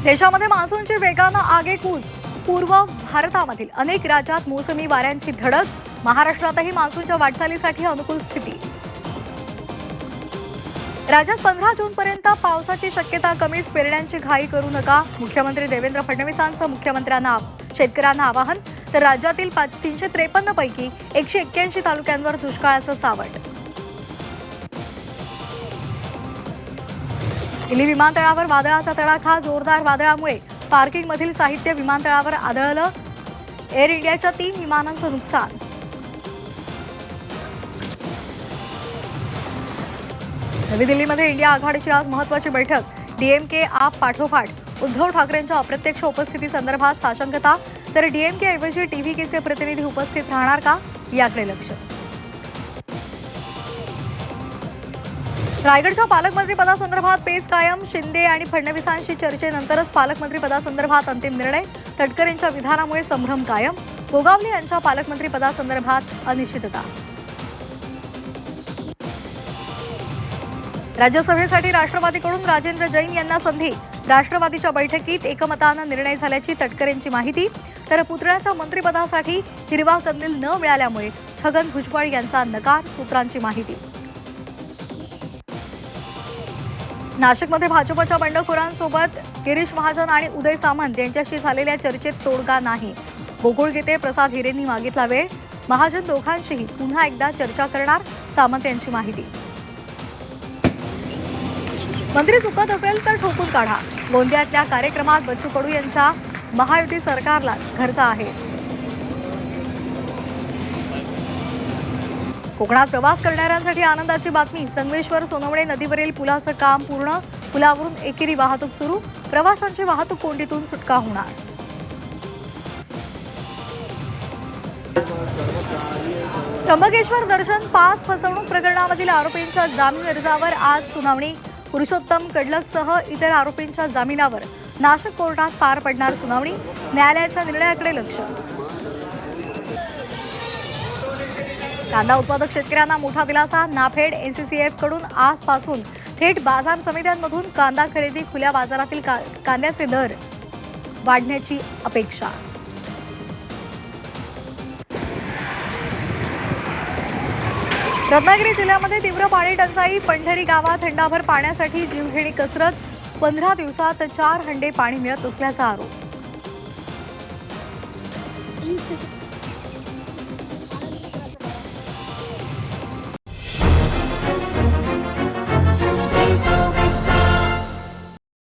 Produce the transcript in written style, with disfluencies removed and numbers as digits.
देशामध्ये मान्सूनची वेगानं आगेकूच. पूर्व भारतामधील अनेक राज्यात मोसमी वाऱ्यांची धडक. महाराष्ट्रातही मान्सूनच्या वाटचालीसाठी अनुकूल स्थिती. राज्यात 15 जूनपर्यंत पावसाची शक्यता कमीच. पेरण्यांची घाई करू नका. मुख्यमंत्री देवेंद्र फडणवीसांचं मुख्यमंत्र्यांना शेतकऱ्यांना आवाहन. तर राज्यातील 353 पैकी 181 तालुक्यांवर दुष्काळाचं सावट. दिल्ली विमानतळावर वादळाचा तडाखा. जोरदार वादळामुळे पार्किंगमधील साहित्य विमानतळावर आदळलं. एअर इंडियाच्या 3 विमानांचं नुकसान. नवी दिल्लीमध्ये इंडिया आघाडीची आज महत्त्वाची बैठक. डीएमके आप पाठोपाठ उद्धव ठाकरेंच्या अप्रत्यक्ष उपस्थितीसंदर्भात साशंकता. तर डीएमके ऐवजी टीव्हीकेचे प्रतिनिधी उपस्थित राहणार का, याकडे लक्ष. रायगडच्या पालकमंत्रीपदासंदर्भात पेच कायम. शिंदे आणि फडणवीसांशी चर्चेनंतरच पालकमंत्रीपदासंदर्भात अंतिम निर्णय. तटकरेंच्या विधानामुळे संभ्रम कायम. गोगावले यांच्या पालकमंत्रीपदासंदर्भात अनिश्चितता. राज्यसभेसाठी राष्ट्रवादीकडून राजेंद्र जैन यांना संधी. राष्ट्रवादीच्या बैठकीत एकमतानं निर्णय झाल्याची तटकरेंची माहिती. तर पुतळ्याच्या मंत्रिपदासाठी हिरवा कंदील न मिळाल्यामुळे छगन भुजबळ यांचा नकार. सूत्रांची माहिती. नाशिकमध्ये भाजपच्या बंडखोरांसोबत गिरीश महाजन आणि उदय सामंत यांच्याशी झालेल्या चर्चेत तोडगा नाही. गोकुळगीते प्रसाद हिरेंनी मागितला वेळ. महाजन दोघांशीही पुन्हा एकदा चर्चा करणार. सामंत यांची माहिती. मंत्री चुकत असेल तर ठोकून काढा. गोंदियातल्या कार्यक्रमात बच्चू कडू यांचा महायुती सरकारलाच घरचा आहे. कोकणात प्रवास करणाऱ्यांसाठी आनंदाची बातमी. संगमेश्वर सोनवणे नदीवरील पुलाचं काम पूर्ण. पुलावरून एकेरी वाहतूक सुरू. प्रवाशांची वाहतूक कोंडीतून सुटका होणार. त्र्यंबकेश्वर दर्शन पास फसवणूक प्रकरणामधील आरोपींच्या जामीन अर्जावर आज सुनावणी. पुरुषोत्तम कडलकसह इतर आरोपींच्या जामिनावर नाशिक कोर्टात पार पडणार सुनावणी. न्यायालयाच्या निर्णयाकडे लक्ष. कांदा उत्पादक शेतकऱ्यांना मोठा दिलासा. नाफेड एनसीसीएफ कडून आजपासून थेट बाजार समित्यांमधून कांदा खरेदी. खुल्या बाजारातील कांद्याचे दर वाढण्याची अपेक्षा. रत्नागिरी जिल्ह्यामध्ये तीव्र पाणी टंचाई. पंढरी गावात हंडाभर पाण्यासाठी जीवघेणी कसरत. 15 दिवसात 4 हंडे पाणी मिळत असल्याचा आरोप.